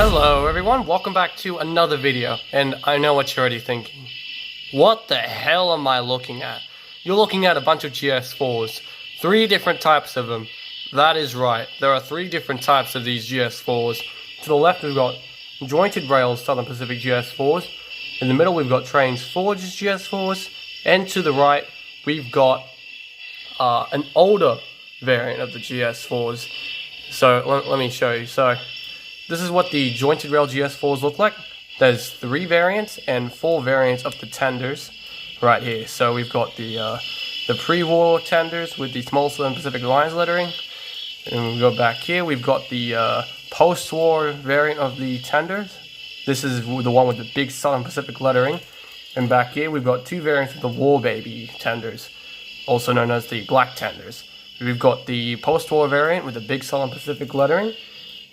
Hello everyone, welcome back to another video, and I know what you're already thinking. What the hell am I looking at? You're looking at a bunch of GS-4s. 3 different types of them. That is right, there are 3 different types of these GS-4s. To the left we've got Jointed Rails Southern Pacific GS-4s. In the middle we've got Trainz Forge GS-4s. And to the right we've got an older variant of the GS-4s. So let me show you. So this is what the Jointed Rail GS-4s look like. There's 3 variants and 4 variants of the tenders right here. So we've got the pre-war tenders with the small Southern Pacific Lines lettering. And we go back here, we've got the post-war variant of the tenders. This is the one with the big Southern Pacific lettering. And back here we've got 2 variants of the War Baby tenders, also known as the black tenders. We've got the post-war variant with the big Southern Pacific lettering,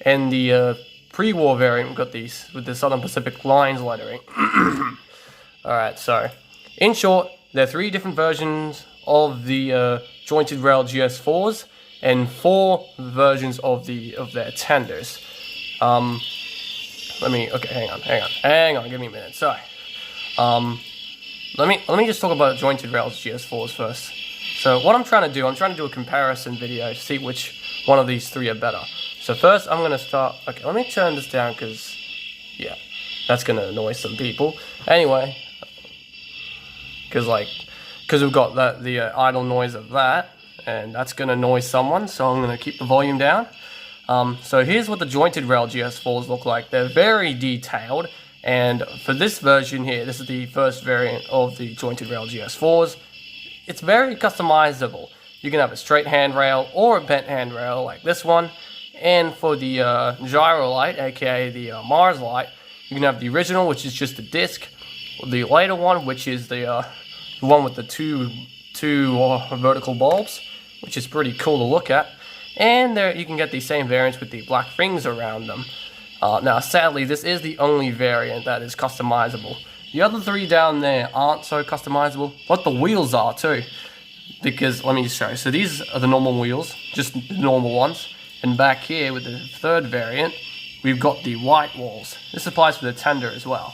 and the pre-war variant, we've got these with the Southern Pacific Lines lettering. Alright, so in short, there are 3 different versions of the Jointed Rail GS-4s and 4 versions of their tenders. Okay, hang on, give me a minute, sorry. Let me just talk about Jointed Rail GS-4s first. So what I'm trying to do a comparison video to see which one of these 3 are better. So first I'm going to start, okay, let me turn this down because, yeah, that's going to annoy some people. Anyway, because we've got the idle noise of that, and that's going to annoy someone, so I'm going to keep the volume down. So here's what the Jointed Rail GS-4s look like. They're very detailed, and for this version here, this is the first variant of the Jointed Rail GS-4s. It's very customizable. You can have a straight handrail or a bent handrail like this one. And for the gyro light, aka the Mars light, you can have the original, which is just a disc. The later one, which is the one with the two vertical bulbs, which is pretty cool to look at. And there you can get the same variants with the black rings around them. Now, sadly, this is the only variant that is customizable. The other 3 down there aren't so customizable, but the wheels are too. Because, let me just show you. So these are the normal wheels, just the normal ones. And back here with the 3rd variant, we've got the white walls. This applies for the tender as well.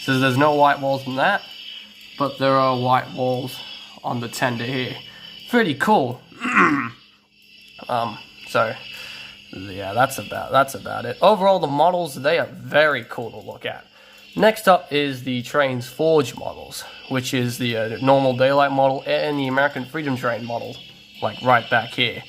So there's no white walls on that, but there are white walls on the tender here. Pretty cool. So yeah, that's about it. Overall, the models, they are very cool to look at. Next up is the Trainz Forge models, which is the normal daylight model and the American Freedom Train model, like right back here.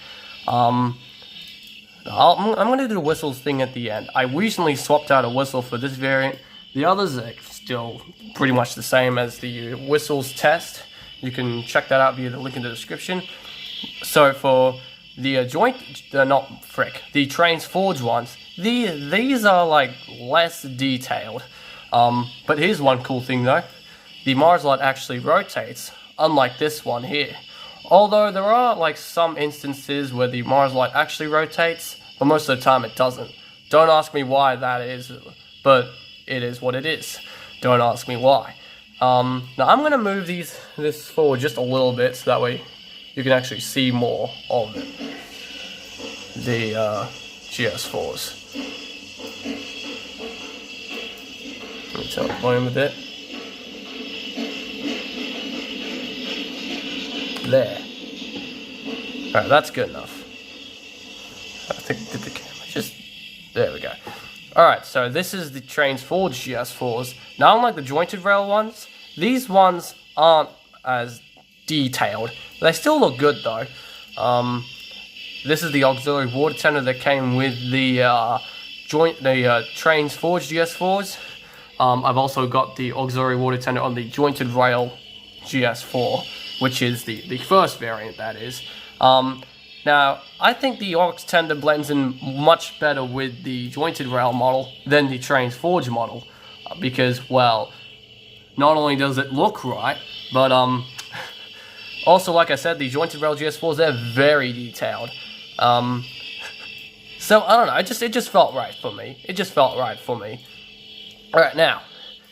I'm going to do the whistles thing at the end. I recently swapped out a whistle for this variant. The others are still pretty much the same as the whistles test. You can check that out via the link in the description. So for the the Trainz Forge ones, these are like less detailed. But here's one cool thing though. The Mars light actually rotates, unlike this one here. Although there are like some instances where the Mars light actually rotates, but most of the time it doesn't. Don't ask me why that is, but it is what it is. Don't ask me why. Now I'm going to move this forward just a little bit so that way you can actually see more of the GS-4s. Let me turn the volume a bit. There. Alright, that's good enough. I think did the camera just... There we go. Alright, so this is the Trainz Forge GS-4s. Now, unlike the Jointed Rail ones, these ones aren't as detailed. They still look good though. This is the auxiliary water tender that came with the Trainz Forge GS-4s. I've also got the auxiliary water tender on the Jointed Rail GS-4, which is the first variant, that is. Now, I think the aux tender blends in much better with the Jointed Rail model than the Trainz Forge model, because, well, not only does it look right, but also, like I said, the Jointed Rail GS-4s, they're very detailed. So, I don't know, it just felt right for me. It just felt right for me. Alright, now,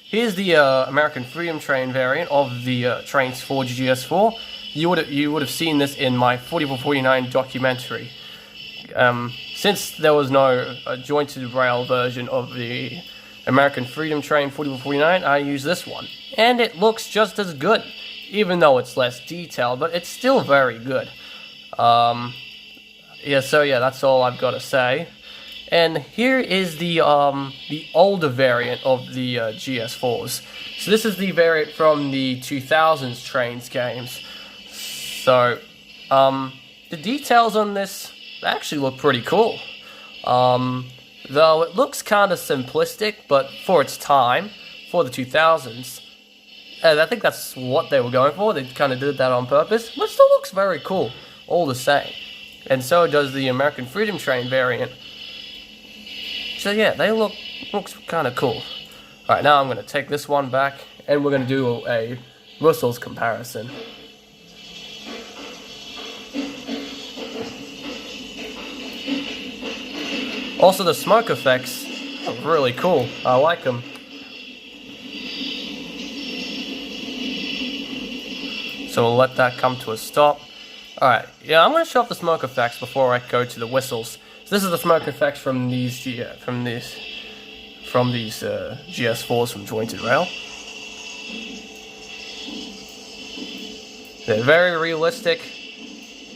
here's the American Freedom Train variant of the Trainz Forge GS-4. You would have seen this in my 4449 documentary. since there was no jointed rail version of the American Freedom Train 4449, I use this one. And it looks just as good, even though it's less detailed, but it's still very good. Yeah, so yeah, that's all I've got to say. And here is the older variant of the GS-4s. So this is the variant from the 2000s Trainz games. So, the details on this actually look pretty cool. Though it looks kind of simplistic, but for its time, for the 2000s, I think that's what they were going for. They kind of did that on purpose, but it still looks very cool, all the same. And so does the American Freedom Train variant. So yeah, they looks kind of cool. Alright, now I'm going to take this one back, and we're going to do a whistles comparison. Also, the smoke effects are really cool. I like them. So we'll let that come to a stop. Alright, yeah, I'm going to show off the smoke effects before I go to the whistles. So this is the smoke effects from these GS-4s from Jointed Rail. They're very realistic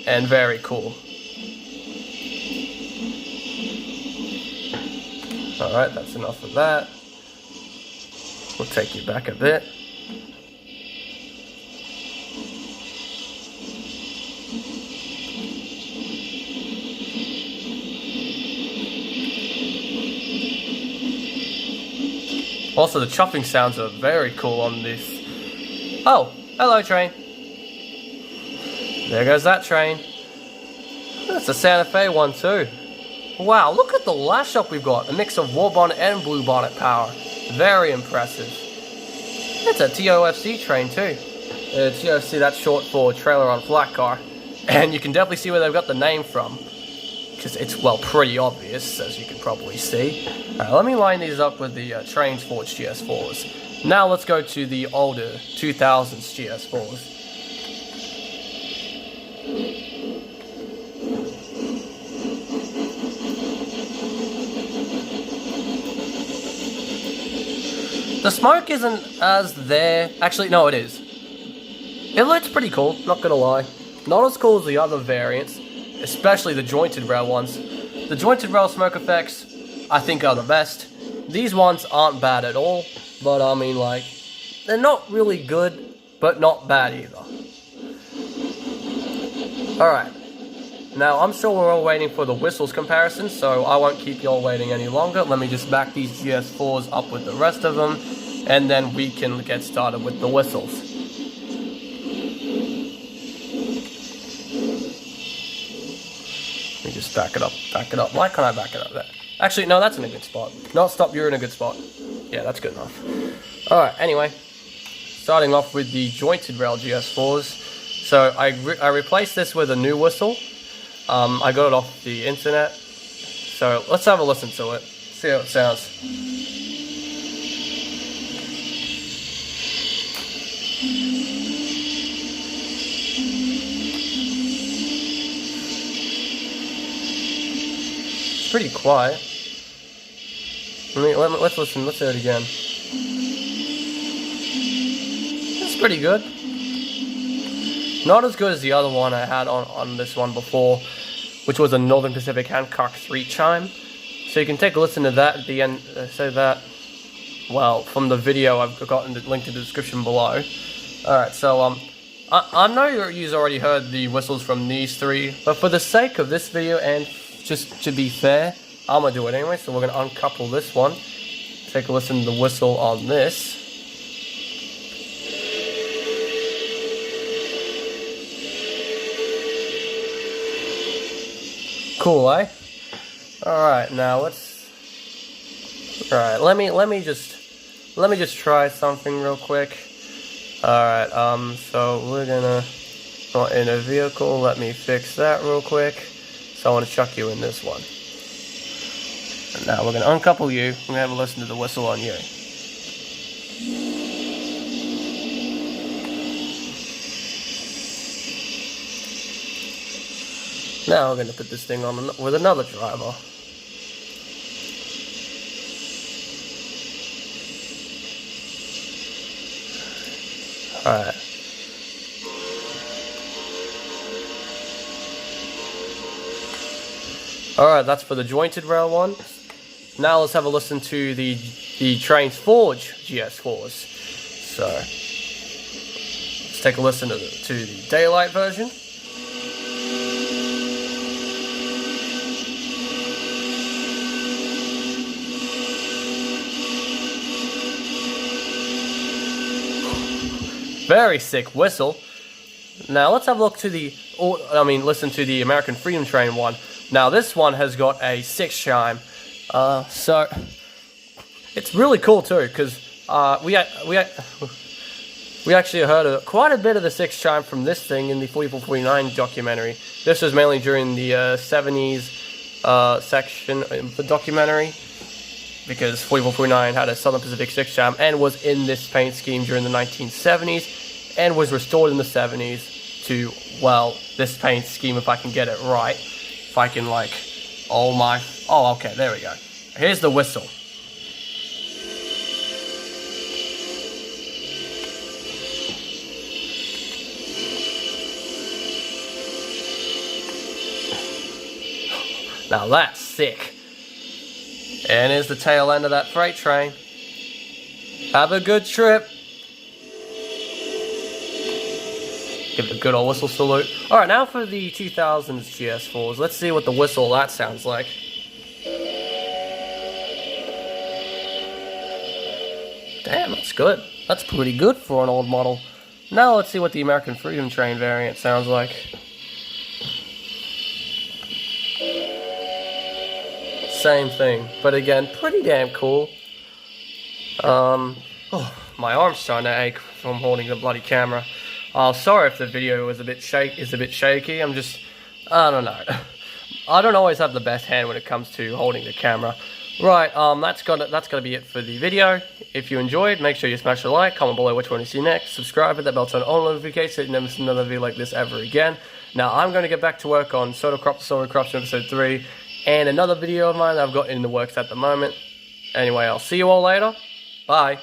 and very cool. Alright, that's enough of that. We'll take you back a bit. Also, the chopping sounds are very cool on this. Oh, hello train. There goes that train. That's a Santa Fe one too. Wow, look at the lash up we've got. A mix of war bonnet and blue bonnet power. Very impressive. It's a TOFC train too. TOFC, that's short for trailer on flat car. And you can definitely see where they've got the name from. Because it's, well, pretty obvious, as you can probably see. Alright, let me line these up with the Trainz Forge GS-4s. Now let's go to the older 2000s GS-4s. The smoke isn't as there. Actually, no, it is. It looks pretty cool, not gonna lie. Not as cool as the other variants, especially the jointed rail ones. The jointed rail smoke effects, I think, are the best. These ones aren't bad at all, but I mean, like, they're not really good, but not bad either. Alright. Now, I'm sure we're all waiting for the whistles comparison, so I won't keep you all waiting any longer. Let me just back these GS-4s up with the rest of them, and then we can get started with the whistles. Let me just back it up, back it up. Why can't I back it up there? Actually, no, that's in a good spot. No, stop, you're in a good spot. Yeah, that's good enough. Alright, anyway. Starting off with the jointed rail GS-4s. So, I replaced this with a new whistle. I got it off the internet, so let's have a listen to it, see how it sounds. It's pretty quiet. Let's listen, let's hear it again. It's pretty good. Not as good as the other one I had on this one before, which was a Northern Pacific Hancock 3 chime. So you can take a listen to that at the end, well, from the video I've got linked in the description below. Alright, so, I know you've already heard the whistles from these three, but for the sake of this video and just to be fair, I'm going to do it anyway, so we're going to uncouple this one. Take a listen to the whistle on this. Cool, eh? Alright, now let's... Alright, let me just try something real quick. Alright, so we're gonna... Not in a vehicle, let me fix that real quick. So I want to chuck you in this one. And now we're gonna uncouple you, we're gonna have a listen to the whistle on you. Now we're going to put this thing on with another driver. Alright. Alright, that's for the jointed rail one. Now let's have a listen to the Trainz Forge GS-4s. So, let's take a listen to the daylight version. Very sick whistle. Now let's have a look to listen to the American Freedom Train one. Now this one has got a 6 chime, so it's really cool too, because we actually heard quite a bit of the 6 chime from this thing in the 4449 documentary. This was mainly during the 70s section of the documentary, because 4449 had a Southern Pacific 6 chime and was in this paint scheme during the 1970s and was restored in the 70s to, well, this paint scheme, if I can get it right. If I can, like, oh, okay, there we go. Here's the whistle. Now that's sick. And here's the tail end of that freight train. Have a good trip. Give it a good old whistle salute. Alright, now for the 2000s GS4s. Let's see what the whistle that sounds like. Damn, that's good. That's pretty good for an old model. Now let's see what the American Freedom Train variant sounds like. Same thing, but again, pretty damn cool. Oh, my arm's starting to ache from holding the bloody camera. Sorry if the video is a bit shaky. I don't know. I don't always have the best hand when it comes to holding the camera. Right, that's gonna be it for the video. If you enjoyed, make sure you smash the like, comment below which one you see next, subscribe, hit that bell to turn on notifications so you never miss another video like this ever again. Now I'm gonna get back to work on Soda Crop to Soda Crops episode 3 and another video of mine that I've got in the works at the moment. Anyway, I'll see you all later. Bye.